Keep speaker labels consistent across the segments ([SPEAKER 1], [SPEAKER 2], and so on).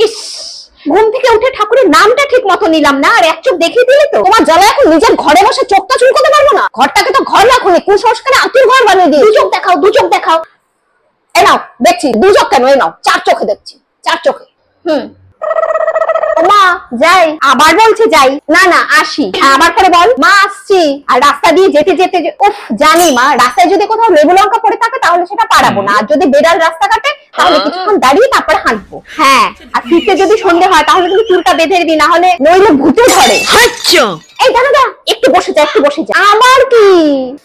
[SPEAKER 1] ইস, ঘুম থেকে উঠে ঠাকুরের নামটা ঠিক মতো নিলাম না, আর এক চোখ দেখিয়ে দিলে তো। তোমার জ্বালা এখন নিজের ঘরে বসে চোখটা চুলকোতে পারবো না? ঘরটাকে তো ঘর রাখুনি, কুসংস্কারে আতুর ঘর বানিয়ে দিয়ে। দু চোখ দেখাও, দু চোখ দেখাও। এ নাও দেখছি, দু চোখ কেন, এ নাও 4 চোখে দেখছি, 4 চোখে। মা যাই, আবার বলছে যাই, না না আসি, আবার করে বল মা আসছি। আর রাস্তা দিয়ে যেতে যেতে উফ, জানি মা, রাস্তায় যদি কোথাও লেবু লঙ্কা পড়ে থাকে তাহলে সেটা পারাবো না, আর যদি বেড়াল রাস্তা কাটে তাহলে কিছুক্ষণ দাঁড়িয়ে তারপরে হাঁটবো। হ্যাঁ, আর ফিরতে যদি সন্ধে হয় তাহলে তুমি চুলটা বেঁধে দিবি, না হলে নইলে ভূতে ধরে। এই দাদা একটু বসে যা, একটু বসে যা। আবার কি?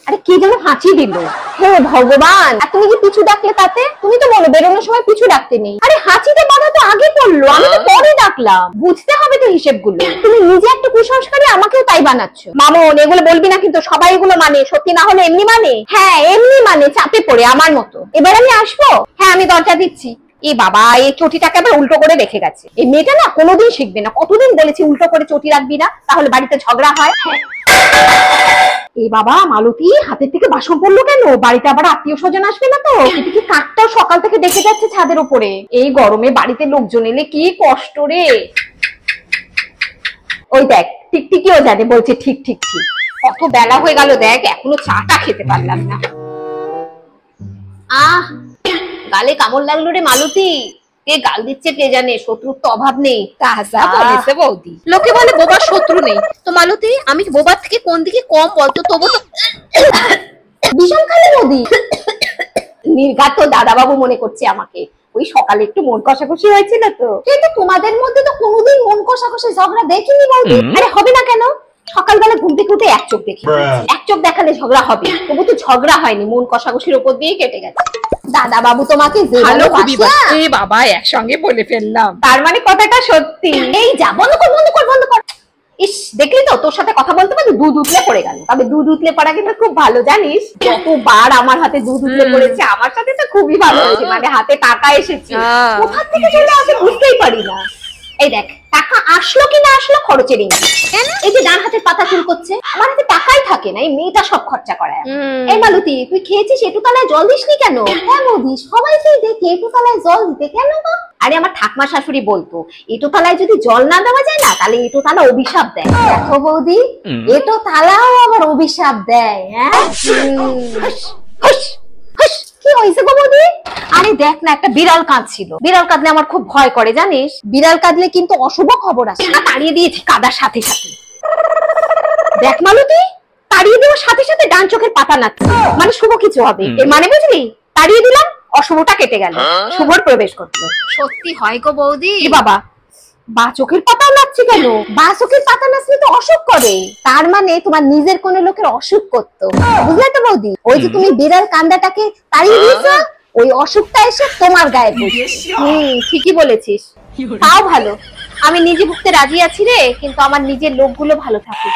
[SPEAKER 1] আরে কি যেন হাঁচি দিল। হে ভগবান, আর তুমি কি পিছু ডাকলে তাতে? তুমি তো বলো বেরোনোর সময় পিছু ডাকতে নেই। আরে হাঁচিতে বাধা তো আগে পড়লো, আমি তো পরে ডাকলাম। বুঝতে হবে তো হিসেবগুলো। তুমি নিজে একটু কুসংস্কারী, আমাকেও তাই বানাচ্ছ। মামন এগুলো বলবি না কিন্তু, সবাই এগুলো মানে, সত্যি না হলে এমনি মানে। হ্যাঁ এমনি মানে, চাপে পড়ে আমার মতো। এবার আমি আসবো? হ্যাঁ আমি দরজা দিচ্ছি। এ বাবা, এই চটিটাকে আবার উল্টো করে রেখে গেছে। এই মেয়েটা না কোনোদিন শিখবে না, কতদিন বলেছি উল্টো করে চটি রাখবি না, তাহলে বাড়িতে ঝগড়া হয়। এই বাবা, মালতী হাতের থেকে বাসন পড়লো কেন? বাড়িতে আবার আত্মীয় স্বজন আসবে না তো? এদিকে কাকটাও সকাল থেকে দেখে যাচ্ছে ছাদের উপরে। এই গরমে বাড়িতে লোকজন এলে কি কষ্ট রে। ওই দেখ, টিকটিকিও জানে, বলছে ঠিক ঠিক ঠিক। কত বেলা হয়ে গেল দেখ, এখনো চাটা খেতে পারলাম না। আহ, গালে কামড় লাগলো রে মালতী। কে গাল দিচ্ছে কে জানে, শত্রুর তো অভাব নেই। তাজা বলেছে বৌদি। লোকে বলে বোবার শত্রু নেই, তো মালতী আমি বোবার থেকে কোন দিকে কম বলতো? তবু তো ভীষণ খালি বৌদি। নির্ঘাত দাদা বাবু মনে করছে আমাকে। ওই সকালে একটু মন কষাকষি হয়েছিল তো। কিন্তু তোমাদের মধ্যে তো কোনোদিন মন কষাকষি ঝগড়া দেখিনি বৌদি। আরে হবে না কেন? সকালবেলা ঘুম থেকে উঠে এক চোখ দেখি, এক চোখ দেখালে ঝগড়া হবে, তবু তো ঝগড়া হয়নি, মন কষাকষির উপর দিয়ে কেটে গেছে। দাদা বাবু তোমাকে ভালোবাসে। বাবা একসঙ্গে বলে ফেললাম, তার মানে কথাটা সত্যি। এই যা, বন্ধ কর বন্ধ কর বন্ধ কর। ইস, দেখলি তো তোর সাথে কথা বলতে বলতে দুধ উতলে পড়ে গেল। তবে দুধ উতলে পড়া কিন্তু খুব ভালো, জানিস? যতবার আমার হাতে দুধ উতলে পড়েছে আমার সাথে তো খুবই ভালো হয়েছে, মানে হাতে টাকা এসেছে। কোথা থেকে চলে আসে বুঝতেই পারি না। এই দেখ, টাকা আসলো কি না আসলো খরচেরই না। এই যে ডান হাতের পাতা চুল করছে, আমার হাতে টাকাই থাকে না, এই মেয়েটা সব খরচা করায়। এই মালতী, তুই খেয়েছিস? এটু তলায় জল দিসনি কেন? হ্যাঁ বৌদি, সবাইকেই দেখি এটু তলায় জল দিতে, কেন গো? আরে আমার ঠাকমা শাশুড়ি বলতো, এটু তলায় যদি জল না দেওয়া যায় না তাহলে এটু তালা অভিশাপ দেয়। দেখো বৌদি, এটু তালাও আবার অভিশাপ দেয়। হ্যাঁ, কি হয়েছে গো বৌদি? আরে দেখ না, একটা বিড়াল কাঁদছিল। বিড়াল কাঁদলে আমার খুব ভয় করে, জানিস? বিড়াল কাঁদলে কিন্তু অশুভ খবর আসে। তাড়িয়ে দিয়েছি কাদার সাথে সাথে। দেখ মালতী, তাড়িয়ে দেওয়ার সাথে সাথে ডান চোখের পাতা নাচ্ছে, মানে শুভ কিছু হবে। এর মানে বুঝলি? তাড়িয়ে দিলাম, অশুভটা কেটে গেল, শুভর প্রবেশ করলো। সত্যি হয় গো বৌদি। বাবা, বা চোখের পাতা নাচছে কেন? বা চোখের পাতা নাচলে তো অসুখ করে, তার মানে তোমার নিজের কোন লোকের অসুখ করতো, বুঝলে তো বৌদি? ওই যে তুমি বিড়াল কান্দাটাকে তাড়িয়ে দিয়েছো, ওই অসুখটা এসে তোমার গায়ে পড়েছে। ঠিকই বলেছিস। তাও ভালো, আমি নিজে ভুগতে রাজি আছি রে, কিন্তু আমার নিজের লোকগুলো ভালো থাকুক।